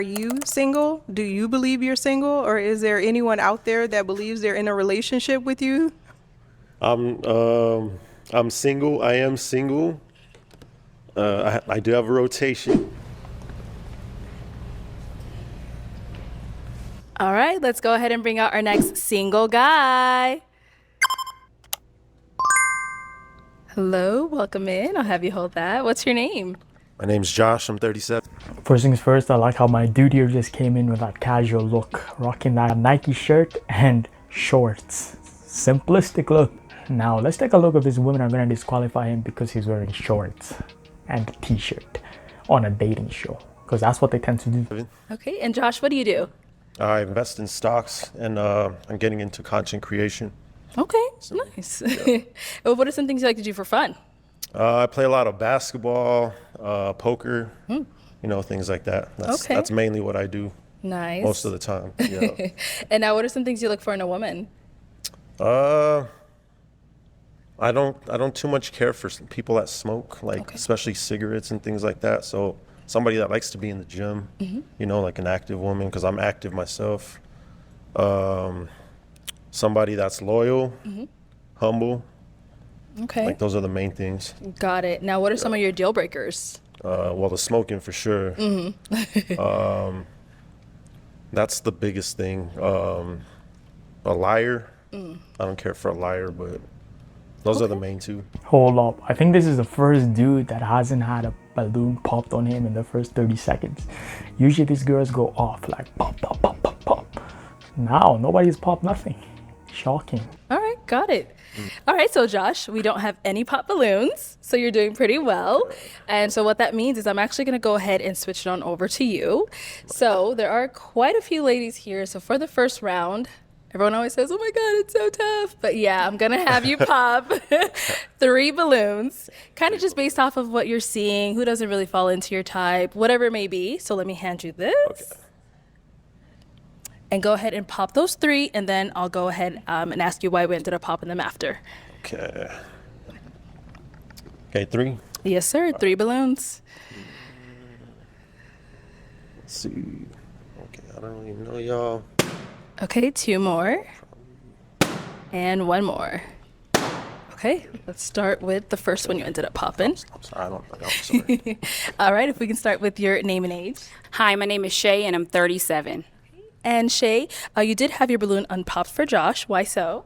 Are you single? Do you believe you're single? Or is there anyone out there that believes they're in a relationship with you? I'm single. I am single. I do have a rotation. All right, let's go ahead and bring out our next single guy. Hello, welcome in. I'll have you hold that. What's your name? My name's Josh. I'm 37. First things first, I like how my dude here just came in with that casual look, rocking that Nike shirt and shorts. Simplistic look. Now let's take a look if these women are gonna disqualify him because he's wearing shorts and a t-shirt on a dating show, because that's what they tend to do. Okay, and Josh, what do you do? I invest in stocks, and I'm getting into content creation. Okay, nice. Yeah. Well, what are some things you like to do for fun? I play a lot of basketball, poker, things like that. That's mainly what I do. Nice. Most of the time. Yeah. And now, what are some things you look for in a woman? I don't too much care for people that smoke, especially cigarettes and things like that. So somebody that likes to be in the gym, like an active woman, because I'm active myself. Somebody that's loyal, humble. Okay. Like those are the main things. Got it. Now, what are some of your deal breakers? Well, the smoking for sure. That's the biggest thing. A liar. I don't care for a liar, but those are the main two. Hold up, I think this is the first dude that hasn't had a balloon popped on him in the first 30 seconds. Usually these girls go off like pop, pop, pop, pop, pop. Now, nobody's popped nothing. Shocking. All right, got it. All right, so Josh, we don't have any pop balloons, so you're doing pretty well. And so what that means is I'm actually going to go ahead and switch it on over to you. So there are quite a few ladies here. So for the first round, everyone always says, oh my God, it's so tough. But yeah, I'm going to have you pop 3 balloons, kind of just based off of what you're seeing, who doesn't really fall into your type, whatever it may be. So let me hand you this. Okay. And go ahead and pop those 3, and then I'll go ahead and ask you why we ended up popping them after. Okay. Okay, 3? Yes, sir. 3 balloons. Let's see. Okay, I don't really know y'all. Okay, 2 more. And 1 more. Okay, let's start with the first one you ended up popping. I'm sorry, I'm sorry. All right, if we can start with your name and age. Hi, my name is Shay, and I'm 37. And Shay, you did have your balloon unpopped for Josh. Why so?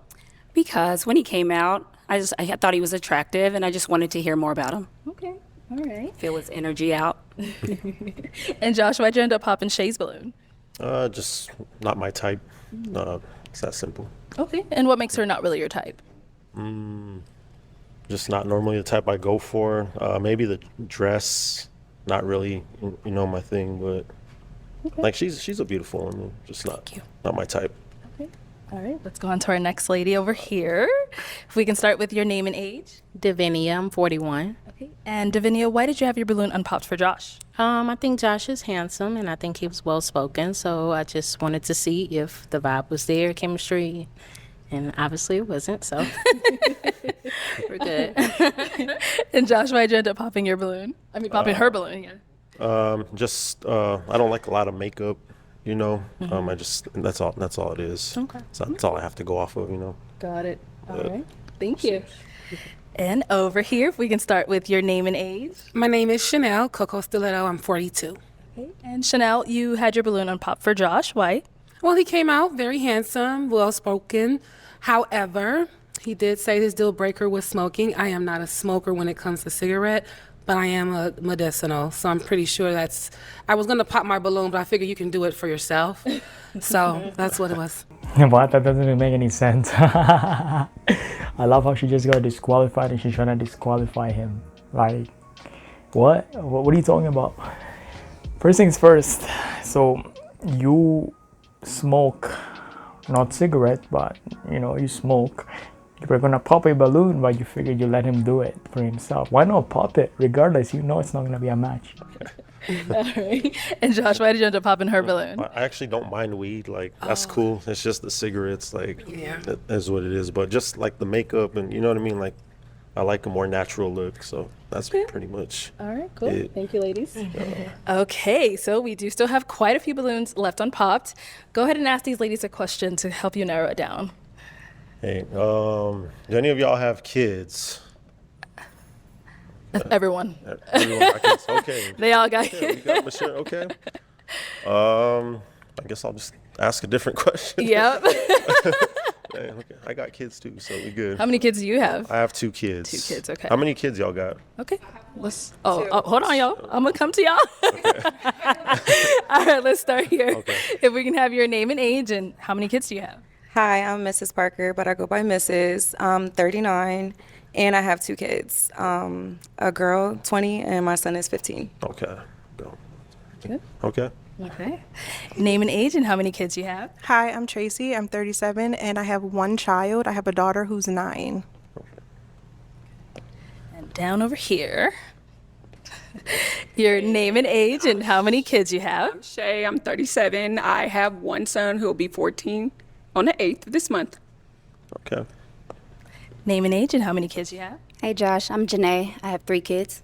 Because when he came out, I thought he was attractive, and I just wanted to hear more about him. Okay, all right. Feel his energy out. And Josh, why'd you end up popping Shay's balloon? Just not my type. It's that simple. Okay, and what makes her not really your type? Just not normally the type I go for. Maybe the dress, not really, my thing, but like she's a beautiful woman, just not my type. Okay. All right, let's go on to our next lady over here. If we can start with your name and age. Davinia, I'm 41. Okay. And Davinia, why did you have your balloon unpopped for Josh? I think Josh is handsome, and I think he was well spoken, so I just wanted to see if the vibe was there, chemistry, and obviously it wasn't, so we're good. And Josh, why'd you end up popping your balloon? I mean, popping her balloon, yeah. I don't like a lot of makeup, that's all it is. Okay. So that's all I have to go off of, Got it. All right. Thank you. And over here, if we can start with your name and age. My name is Chanel Coco Stiletto. I'm 42. Okay. And Chanel, you had your balloon unpopped for Josh. Why? Well, he came out very handsome, well-spoken. However, he did say his deal breaker was smoking. I am not a smoker when it comes to cigarette, but I am a medicinal, so I'm pretty sure I was going to pop my balloon, but I figured you can do it for yourself. So that's what it was. What? That doesn't even make any sense. I love how she just got disqualified and she's trying to disqualify him. Like, what? What are you talking about? First things first. So you smoke, not cigarette, but you smoke. You were gonna pop a balloon, but you figured you let him do it for himself. Why not pop it? Regardless, it's not gonna be a match. All right. And Josh, why did you end up popping her balloon? I actually don't mind weed. That's cool. It's just the cigarettes. That is what it is. But just like the makeup and you know what I mean? Like I like a more natural look, so that's pretty much All right, cool. it. Thank you, ladies. Okay, so we do still have quite a few balloons left unpopped. Go ahead and ask these ladies a question to help you narrow it down. Hey, do any of y'all have kids? Everyone. Everyone, I guess, okay. They all got Yeah, we got Michelle, okay. I guess I'll just ask a different question. Yep. Hey, okay. I got kids too, so we good. How many kids do you have? I have 2 kids. 2 kids, okay. How many kids y'all got? Okay. Let's. Oh, hold on, y'all. I'm gonna come to y'all. All right, let's start here. Okay. If we can have your name and age, and how many kids do you have? Hi, I'm Mrs. Parker, but I go by Mrs. I'm 39, and I have 2 kids. A girl, 20, and my son is 15. Okay. Go. Good. Okay. Okay. Name and age, and how many kids you have? Hi, I'm Tracy. I'm 37, and I have 1 child. I have a daughter who's 9. And down over here. Your name and age, and how many kids you have? Shay, I'm 37. I have 1 son who will be 14 on the 8th of this month. Okay. Name and age, and how many kids you have? Hey Josh, I'm Janae. I have 3 kids,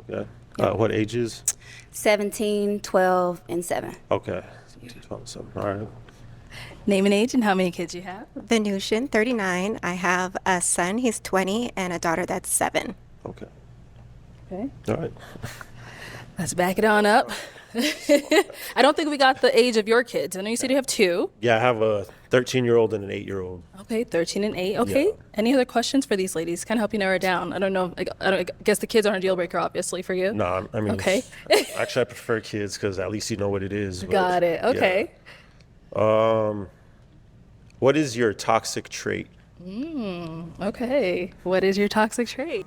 Okay. What ages? 17, 12, and 7. Okay. 12, 7. All right. Name and age, and how many kids you have? Venusian, 39. I have a son, he's 20, and a daughter that's 7. Okay. Okay. All right. Let's back it on up. I don't think we got the age of your kids. I know you said you have 2. Yeah, I have a 13-year-old and an 8-year-old. Okay, 13 and 8. Okay. Yeah. Any other questions for these ladies? Kind of help you narrow it down. I don't know. I guess the kids aren't a deal breaker, obviously, for you. No, I mean, Okay. actually, I prefer kids because at least you know what it is. But, Got it. Okay. Yeah. What is your toxic trait? Okay. What is your toxic trait?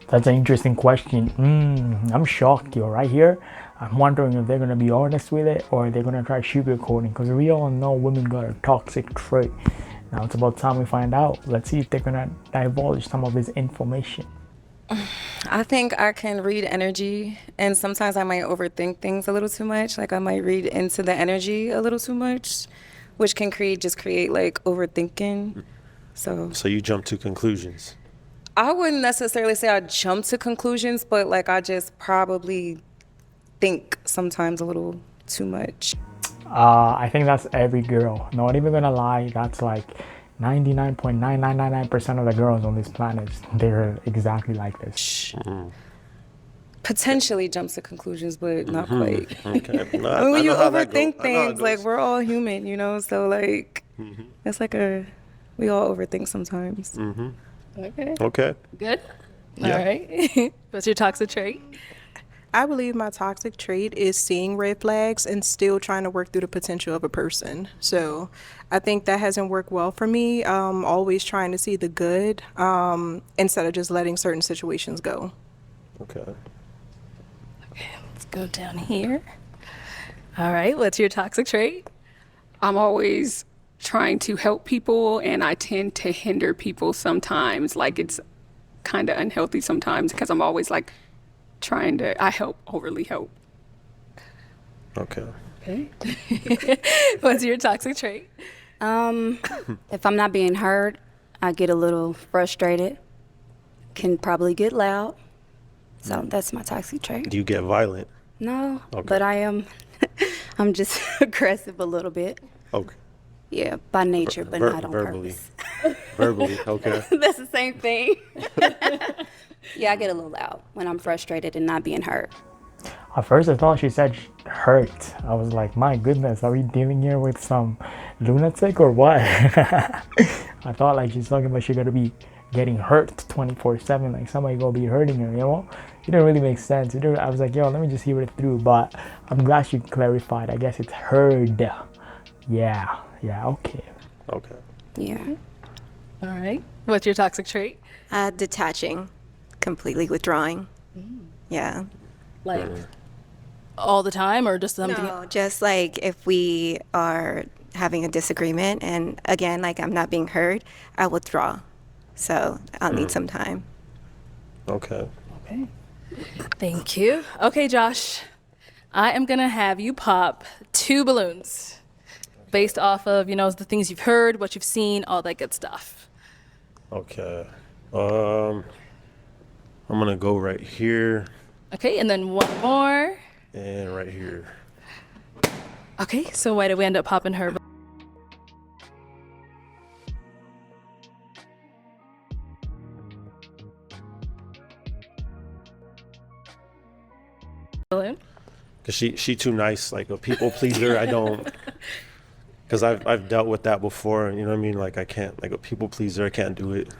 That's an interesting question. I'm shocked you're right here. I'm wondering if they're going to be honest with it or they're going to try sugarcoating, because we all know women got a toxic trait. Now it's about time we find out. Let's see if they're going to divulge some of this information. I think I can read energy, and sometimes I might overthink things a little too much. Like I might read into the energy a little too much, which can create like overthinking. So you jump to conclusions. I wouldn't necessarily say I jump to conclusions, but like I just probably think sometimes a little too much. I think that's every girl. Not even gonna lie, that's like 99.9999% of the girls on this planet. They're exactly like this. Potentially jumps to conclusions, but not quite. Okay. No, I mean, when you know how that overthink go. I know how it things, like goes. we're all human, you know. So like, it's like we all overthink sometimes. Okay. Okay. Good. Yeah. All right. What's your toxic trait? I believe my toxic trait is seeing red flags and still trying to work through the potential of a person. So I think that hasn't worked well for me. Always trying to see the good instead of just letting certain situations go. Okay. Okay, let's go down here. All right. What's your toxic trait? I'm always trying to help people, and I tend to hinder people sometimes. Like it's kind of unhealthy sometimes because I'm always like overly help. Okay. Okay. What's your toxic trait? If I'm not being heard, I get a little frustrated, can probably get loud. So that's my toxic trait. Do you get violent? No, Okay. but I am, I'm just aggressive a little bit. Okay. Yeah, by nature, but not on verbally. purpose. Verbally. Okay. That's the same thing. Yeah, I get a little loud when I'm frustrated and not being heard. At first I thought she said hurt. I was like, my goodness, are we dealing here with some lunatic or what? I thought like she's talking about she gotta be getting hurt 24/7, like somebody gonna be hurting her, you know? It didn't really make sense. I was like, yo, let me just hear it through, but I'm glad she clarified. I guess it's heard. Yeah, okay. Okay. Yeah. All right. What's your toxic trait? Detaching, completely withdrawing. Yeah. Like all the time, or just something? No, just like if we are having a disagreement and again, like I'm not being heard, I withdraw. So I'll need some time. Okay. Okay. Thank you. Okay, Josh. I am going to have you pop 2 balloons based off of, the things you've heard, what you've seen, all that good stuff. Okay. I'm gonna go right here Okay, and then one more. and right here. Okay, so why did we end up popping her balloon? Cause she too nice, like a people pleaser. I don't, cause I've dealt with that before. You know what I mean? Like I can't, like a people pleaser. I can't do it.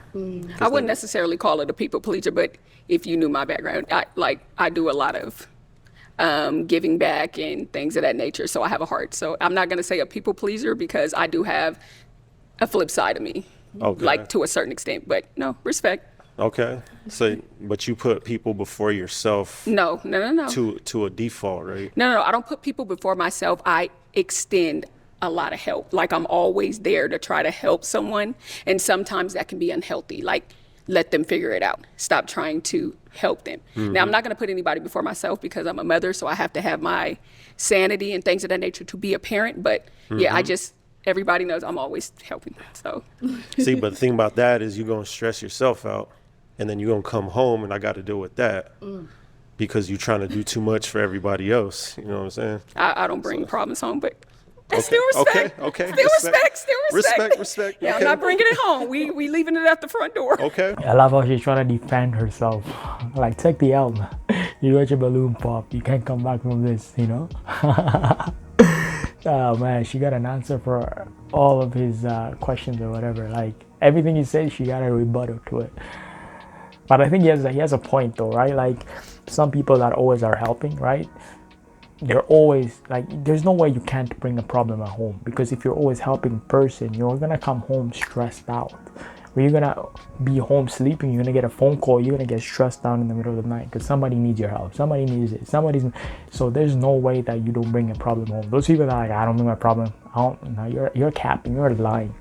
I wouldn't necessarily call it a people pleaser, but if you knew my background, I do a lot of giving back and things of that nature. So I have a heart. So I'm not going to say a people pleaser because I do have a flip side of me, Okay. like to a certain extent. But no, respect. Okay. So, but you put people before yourself. No. To a default, right? No. I don't put people before myself. I extend a lot of help. Like I'm always there to try to help someone. And sometimes that can be unhealthy. Like let them figure it out. Stop trying to help them. Now, I'm not going to put anybody before myself because I'm a mother. So I have to have my sanity and things of that nature to be a parent. But yeah, everybody knows I'm always helping. So See, but the thing about that is you're going to stress yourself out and then you're going to come home and I got to deal with that because you're trying to do too much for everybody else. You know what I'm saying? I don't bring problems home, but Okay. still respect. Okay. Still respect. Respect. Yeah, Okay. I'm not bringing it home. We leaving it at the front door. Okay. I love how she's trying to defend herself. Like, take the L. You got your balloon pop. You can't come back from this, you know? Oh man, she got an answer for all of his questions or whatever. Like, everything he said, she got a rebuttal to it. But I think he has a point though, right? Like, some people that always are helping, right? They're always like, there's no way you can't bring a problem at home, because if you're always helping a person, you're gonna come home stressed out. Or you're gonna be home sleeping, you're gonna get a phone call, you're gonna get stressed out in the middle of the night because somebody needs your help, somebody needs it, so there's no way that you don't bring a problem home. Those people that are like, I don't bring my problem, no, you're capping, you're lying.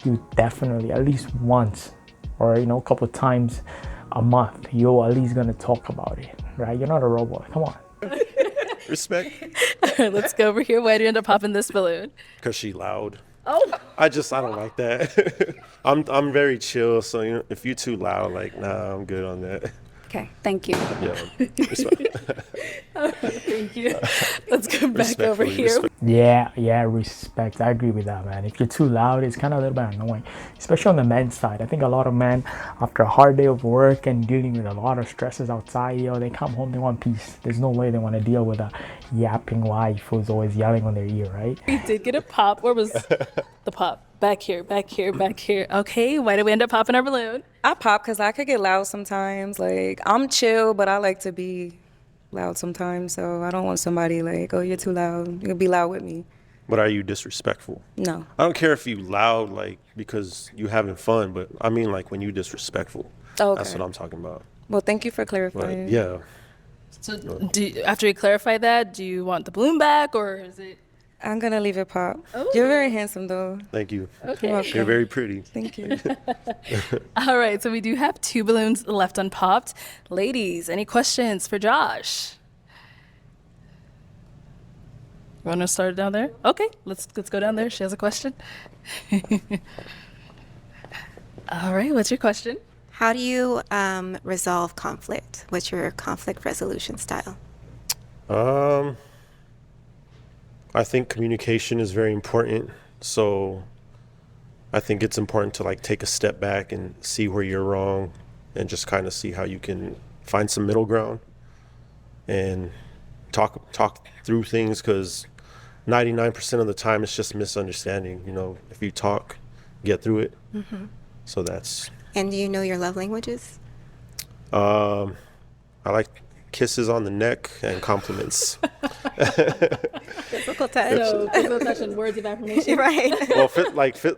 You definitely, at least once, or a couple of times a month, you're at least gonna talk about it, right? You're not a robot. Come on. Respect. All right, let's go over here. Why do you end up popping this balloon? Because she loud. Oh. I don't like that. I'm very chill, so if you're too loud, like, nah, I'm good on that. Okay, thank you. Yeah. Respect. Thank you. Let's go back over Respectfully, here. Yeah, respect. I agree with that, man. If you're too loud, it's kind of a little bit annoying, especially on the men's side. I think a lot of men, after a hard day of work and dealing with a lot of stresses outside, they come home, they want peace. There's no way they want to deal with a yapping wife who's always yelling on their ear, right? We did get a pop. Where was the pop? Back here. Okay, why did we end up popping our balloon? I pop because I could get loud sometimes. Like, I'm chill, but I like to be loud sometimes. So I don't want somebody like, oh, you're too loud. You'll be loud with me. But are you disrespectful? No. I don't care if you loud, like, because you having fun, but I mean, like, when you disrespectful. Okay. That's what I'm talking about. Well, thank you for But, clarifying. yeah. So after you clarify that, do you want the balloon back, or is it? I'm going to leave it pop. Oh. You're very handsome, though. Thank you. Okay. You're very pretty. Thank you. All right, so we do have 2 balloons left unpopped. Ladies, any questions for Josh? You want to start down there? Okay, let's go down there. She has a question. All right, what's your question? How do you resolve conflict? What's your conflict resolution style? I think communication is very important. So I think it's important to like take a step back and see where you're wrong and just kind of see how you can find some middle ground and talk through things, because 99% of the time it's just misunderstanding. If you talk, get through it. Mm-hmm. So that's. And do you know your love languages? I like kisses on the neck and compliments. Physical touch. So physical touch and words of affirmation. Right. Well,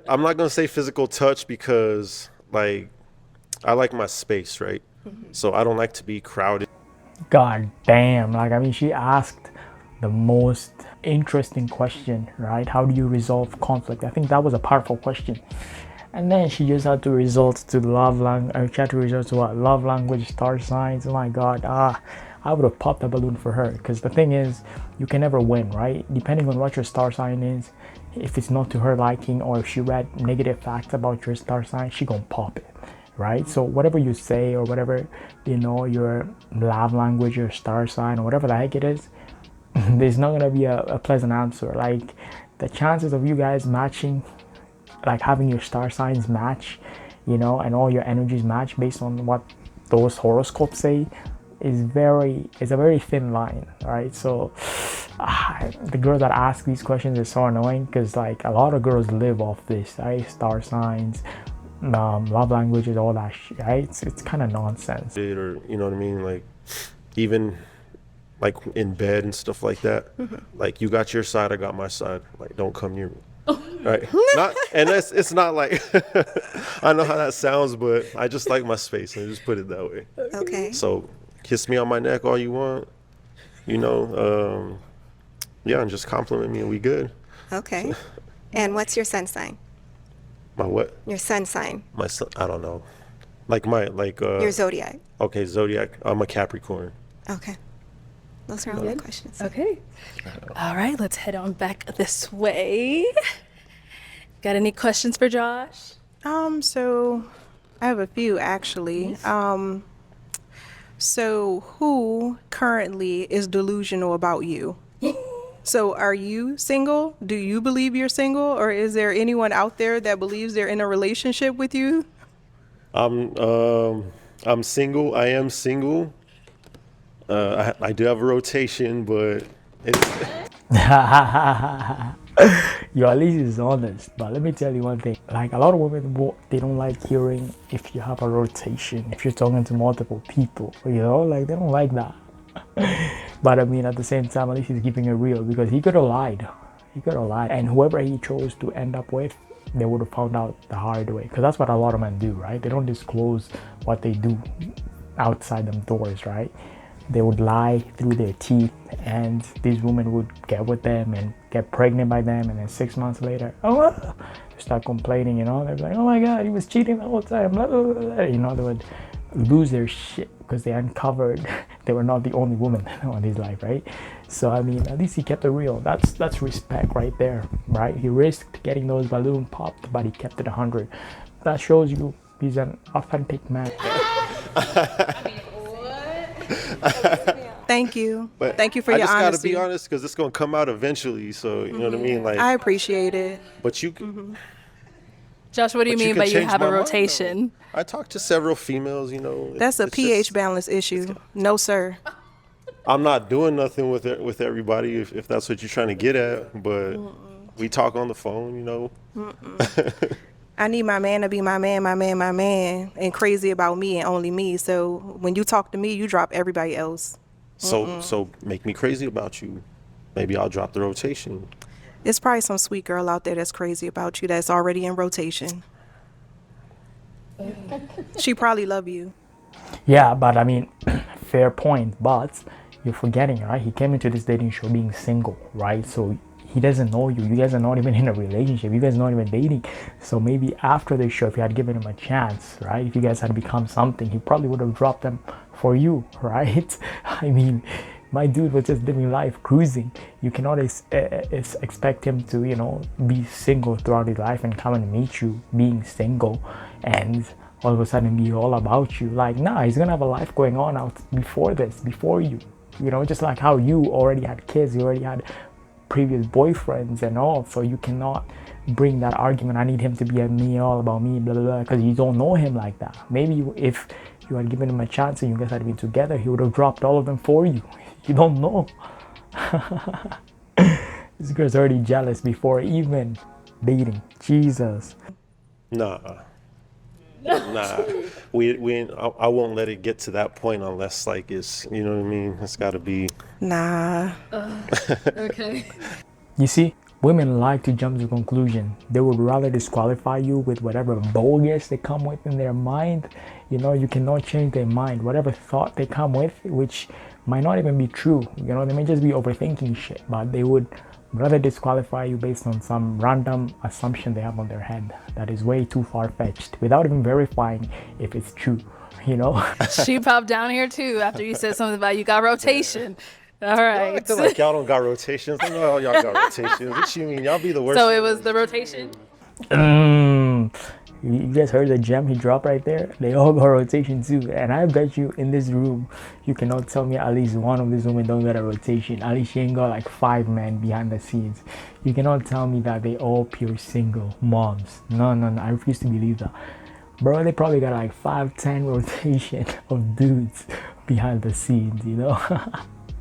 I'm not gonna say physical touch because I like my space, right? Mm-hmm. So I don't like to be crowded. God damn. She asked the most interesting question, right? How do you resolve conflict? I think that was a powerful question. And then she just had to resort to love language. She had to resort to what? Love language, star signs. Oh my God. I would have popped a balloon for her, because the thing is, you can never win, right? Depending on what your star sign is, if it's not to her liking, or if she read negative facts about your star sign, she gonna pop it, right? So whatever you say or whatever, your love language, your star sign, or whatever the heck it is, there's not gonna be a pleasant answer. Like the chances of you guys matching, like having your star signs match, and all your energies match based on what those horoscopes say is a very thin line, right? So the girls that ask these questions is so annoying because like a lot of girls live off this, right? Star signs, love languages, all that shit, right? It's kind of nonsense. Or you know what I mean, like even like in bed and stuff like that. Like you got your side, I got my side. Like don't come near me. Right? It's not like I know how that sounds, but I just like my space and just put it that way. Okay. So kiss me on my neck all you want, yeah, and just compliment me and we good. Okay. And what's your sun sign? My what? Your sun sign. My son, I don't know. Your zodiac. Okay, zodiac. I'm a Capricorn. Okay. Those are all the questions. Okay. All right, let's head on back this way. Got any questions for Josh? So I have a few actually. So who currently is delusional about you? So are you single? Do you believe you're single? Or is there anyone out there that believes they're in a relationship with you? I'm single. I am single. I do have a rotation, but it's Yo, at least he's honest. But let me tell you one thing. Like a lot of women, they don't like hearing if you have a rotation, if you're talking to multiple people, like they don't like that. But I mean, at the same time, at least he's keeping it real because he could have lied. And whoever he chose to end up with, they would have found out the hard way. Because that's what a lot of men do, right? They don't disclose what they do outside them doors, right? They would lie through their teeth, and these women would get with them and get pregnant by them, and then 6 months later, they start complaining, they're like, oh my God, he was cheating the whole time, blah, blah, blah. They would lose their shit because they uncovered they were not the only woman on his life, right? So I mean, at least he kept it real. That's respect right there, right? He risked getting those balloons popped, but he kept it 100. That shows you he's an authentic man. Thank you. But Thank you for your I just honesty. gotta be honest because it's gonna come out eventually. So you know what I mean. Like I appreciate it. but you. Josh, what do you But you mean can by you change have my a mind, rotation? I talked to several females. That's a it's pH just- balance issue. No, sir. I'm not doing nothing with everybody if that's what you're trying to get at. But we talk on the phone. I need my man to be my man, and crazy about me and only me. So when you talk to me, you drop everybody else. So make me crazy about you. Maybe I'll drop the rotation. There's probably some sweet girl out there that's crazy about you that's already in rotation. She probably love you. Yeah, but I mean, fair point. But you're forgetting, right? He came into this dating show being single, right? So he doesn't know you. You guys are not even in a relationship. You guys are not even dating. So maybe after the show, if you had given him a chance, right? If you guys had become something, he probably would have dropped them for you, right? I mean, my dude was just living life cruising. You cannot expect him to, be single throughout his life and come and meet you being single and all of a sudden be all about you. Like, nah, he's gonna have a life going on out before you. Just like how you already had kids, you already had previous boyfriends and all. So you cannot bring that argument, I need him to be all about me, blah, blah, blah, because you don't know him like that. Maybe if you had given him a chance and you guys had been together, he would have dropped all of them for you. You don't know. This girl's already jealous before even dating. Jesus. Nah. I won't let it get to that point unless it's, you know what I mean? It's got to be. Nah. Okay. You see, women like to jump to conclusion. They would rather disqualify you with whatever bogus they come with in their mind. You cannot change their mind. Whatever thought they come with, which might not even be true. They may just be overthinking shit, but they would rather disqualify you based on some random assumption they have on their head that is way too far-fetched without even verifying if it's true, She popped down here too after you said something about you got rotation. All right. I feel like y'all don't got rotations. I know y'all got rotations. What you mean? Y'all be the worst. So it was the rotation? You guys heard the gem he dropped right there? They all got rotation too. And I bet you in this room, you cannot tell me at least one of these women don't get a rotation. At least she ain't got like 5 men behind the scenes. You cannot tell me that they all pure single moms. No, I refuse to believe that. Bro, they probably got like 5-10 rotation of dudes behind the scenes, you know?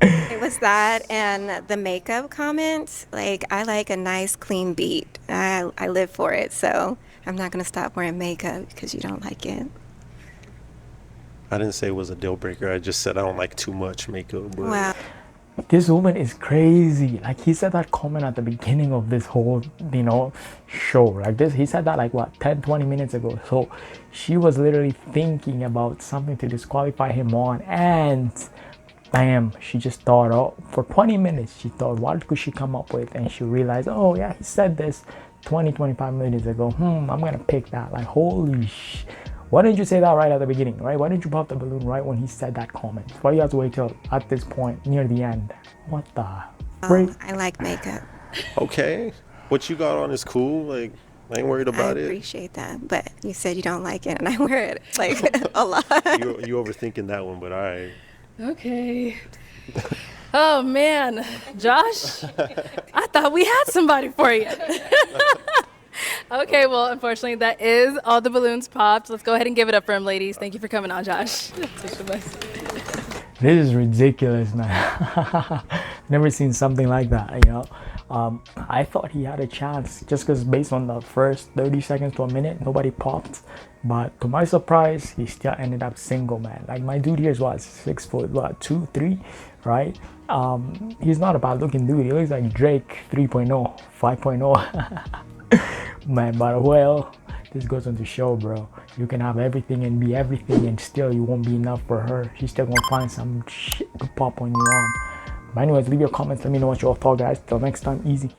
It was that and the makeup comment. Like, I like a nice clean beat. I live for it, so I'm not gonna stop wearing makeup because you don't like it. I didn't say it was a deal breaker. I just said I don't like too much makeup. But Wow. This woman is crazy. Like, he said that comment at the beginning of this whole, you know, show. Like this, he said that like what, 10-20 minutes ago. So she was literally thinking about something to disqualify him on, and bam, she just thought, oh, for 20 minutes she thought, what could she come up with? And she realized, oh yeah, he said this 20-25 minutes ago. I'm gonna pick that. Like, holy sh. Why didn't you say that right at the beginning, right? Why didn't you pop the balloon right when he said that comment? Why do you have to wait till at this point near the end? What the freak? I like makeup. okay, what you got on is cool. Like, I ain't worried about I it. appreciate that, but you said you don't like it, and I wear it like a lot. You overthinking that one, but all right. Okay. Oh man, Josh, I thought we had somebody for you. Okay, well, unfortunately, that is all the balloons popped. Let's go ahead and give it up for him, ladies. Thank you for coming on, Josh. This is ridiculous, man. Never seen something like that, you know. I thought he had a chance just because based on the first 30 seconds to a minute, nobody popped. But to my surprise, he still ended up single, man. Like, my dude here is what, 6 foot, what, 2, 3, right? He's not a bad looking dude. He looks like Drake 3.0, 5.0. Man, but well, this goes on to show, bro, you can have everything and be everything and still you won't be enough for her. She's still gonna find some shit to pop on you on. But anyways, leave your comments, let me know what you all thought, guys. Till next time, easy.